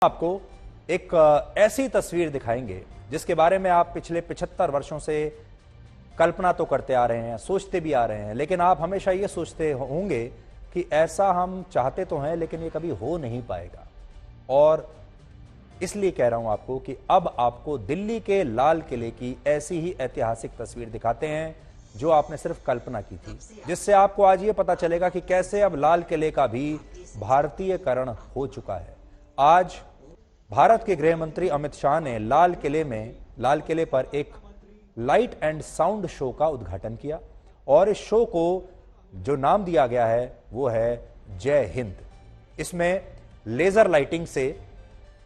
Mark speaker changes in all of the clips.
Speaker 1: आपको एक ऐसी तस्वीर दिखाएंगे जिसके बारे में आप पिछले 75 वर्षों से कल्पना तो करते आ रहे हैं, सोचते भी आ रहे हैं, लेकिन आप हमेशा ये सोचते होंगे कि ऐसा हम चाहते तो हैं लेकिन ये कभी हो नहीं पाएगा। और इसलिए कह रहा हूं आपको कि अब आपको दिल्ली के लाल किले की ऐसी ही ऐतिहासिक तस्वीर दिखाते हैं जो आपने सिर्फ कल्पना की थी, जिससे आपको आज ये पता चलेगा कि कैसे अब लाल किले का भी भारतीयकरण हो चुका है। आज भारत के गृह मंत्री अमित शाह ने लाल किले पर एक लाइट एंड साउंड शो का उद्घाटन किया और इस शो को जो नाम दिया गया है वो है जय हिंद। इसमें लेजर लाइटिंग से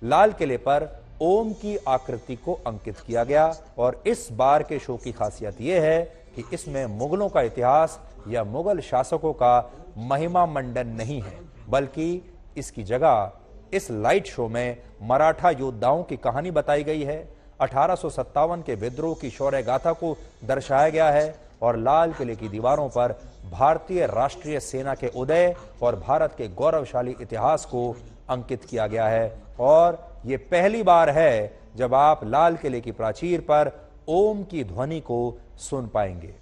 Speaker 1: लाल किले पर ओम की आकृति को अंकित किया गया और इस बार के शो की खासियत यह है कि इसमें मुगलों का इतिहास या मुगल शासकों का महिमा मंडन नहीं है, बल्कि इसकी जगह इस लाइट शो में मराठा योद्धाओं की कहानी बताई गई है। 1857 के विद्रोह की शौर्य गाथा को दर्शाया गया है और लाल किले की दीवारों पर भारतीय राष्ट्रीय सेना के उदय और भारत के गौरवशाली इतिहास को अंकित किया गया है। और ये पहली बार है जब आप लाल किले की प्राचीर पर ओम की ध्वनि को सुन पाएंगे।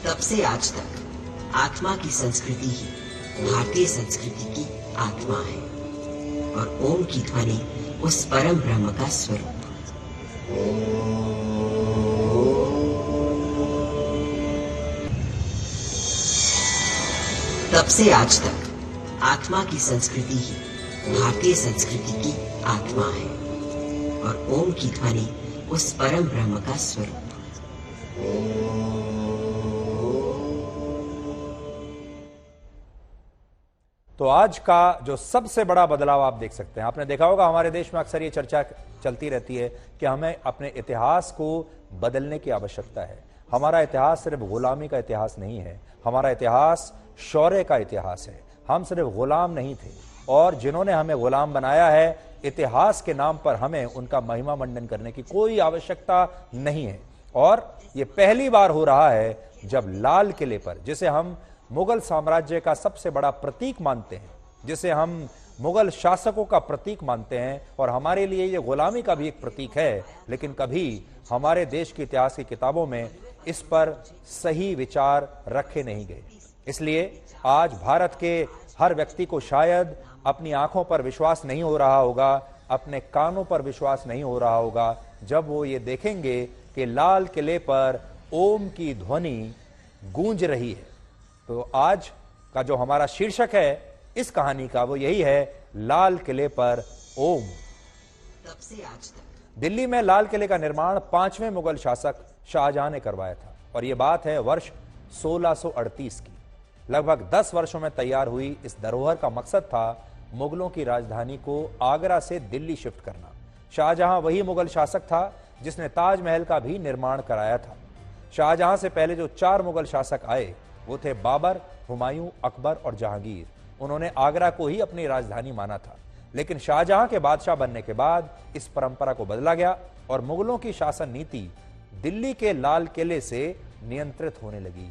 Speaker 2: तब से आज तक आत्मा की संस्कृति ही भारतीय संस्कृति की आत्मा है और ओम की ध्वनि उस परम ब्रह्म का स्वरूप। तब से आज तक आत्मा की संस्कृति ही भारतीय संस्कृति की आत्मा है और ओम की ध्वनि उस परम ब्रह्म का स्वरूप।
Speaker 1: तो आज का जो सबसे बड़ा बदलाव आप देख सकते हैं, आपने देखा होगा हमारे देश में अक्सर ये चर्चा चलती रहती है कि हमें अपने इतिहास को बदलने की आवश्यकता है। हमारा इतिहास सिर्फ गुलामी का इतिहास नहीं है, हमारा इतिहास शौर्य का इतिहास है। हम सिर्फ गुलाम नहीं थे और जिन्होंने हमें गुलाम बनाया है, इतिहास के नाम पर हमें उनका महिमा मंडन करने की कोई आवश्यकता नहीं है। और ये पहली बार हो रहा है जब लाल किले पर, जिसे हम मुगल साम्राज्य का सबसे बड़ा प्रतीक मानते हैं, जिसे हम मुगल शासकों का प्रतीक मानते हैं और हमारे लिए ये गुलामी का भी एक प्रतीक है, लेकिन कभी हमारे देश के इतिहास की किताबों में इस पर सही विचार रखे नहीं गए। इसलिए आज भारत के हर व्यक्ति को शायद अपनी आंखों पर विश्वास नहीं हो रहा होगा, अपने कानों पर विश्वास नहीं हो रहा होगा जब वो ये देखेंगे कि लाल किले पर ओम की ध्वनि गूंज रही है। तो आज का जो हमारा शीर्षक है इस कहानी का वो यही है, लाल किले पर ओम।
Speaker 2: तब से आज तक
Speaker 1: दिल्ली में लाल किले का निर्माण 5वें मुगल शासक शाहजहां ने करवाया था और यह बात है वर्ष 1638 की। लगभग 10 वर्षों में तैयार हुई इस धरोहर का मकसद था मुगलों की राजधानी को आगरा से दिल्ली शिफ्ट करना। शाहजहां वही मुगल शासक था जिसने ताजमहल का भी निर्माण कराया था। शाहजहां से पहले जो 4 मुगल शासक आए वो थे बाबर, हुमायूं, अकबर और जहांगीर। उन्होंने आगरा को ही अपनी राजधानी माना था, लेकिन शाहजहां के बादशाह बनने के बाद इस परंपरा को बदला गया और मुगलों की शासन नीति दिल्ली के लाल किले से नियंत्रित होने लगी।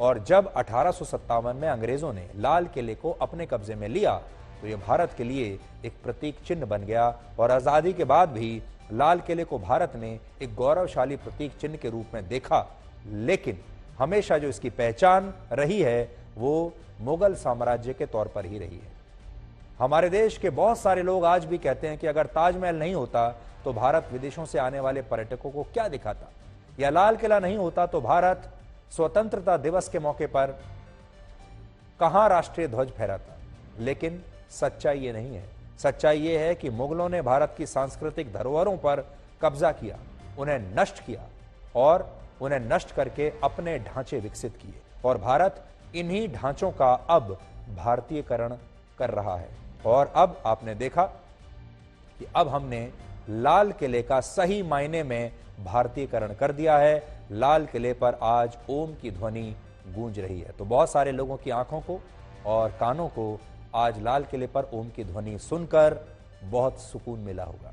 Speaker 1: और जब 1857 में अंग्रेजों ने लाल किले को अपने कब्जे में लिया तो यह भारत के लिए एक प्रतीक चिन्ह बन गया और आजादी के बाद भी लाल किले को भारत ने एक गौरवशाली प्रतीक चिन्ह के रूप में देखा, लेकिन हमेशा जो इसकी पहचान रही है वो मुगल साम्राज्य के तौर पर ही रही है। हमारे देश के बहुत सारे लोग आज भी कहते हैं कि अगर ताजमहल नहीं होता तो भारत विदेशों से आने वाले पर्यटकों को क्या दिखाता, या लाल किला नहीं होता तो भारत स्वतंत्रता दिवस के मौके पर कहां राष्ट्रीय ध्वज फहराता। लेकिन सच्चाई ये नहीं है। सच्चाई ये है कि मुगलों ने भारत की सांस्कृतिक धरोहरों पर कब्जा किया, उन्हें नष्ट किया और उन्हें नष्ट करके अपने ढांचे विकसित किए और भारत इन्हीं ढांचों का अब भारतीयकरण कर रहा है। और अब आपने देखा कि अब हमने लाल किले का सही मायने में भारतीयकरण कर दिया है। लाल किले पर आज ओम की ध्वनि गूंज रही है। तो बहुत सारे लोगों की आंखों को और कानों को आज लाल किले पर ओम की ध्वनि सुनकर बहुत सुकून मिला होगा।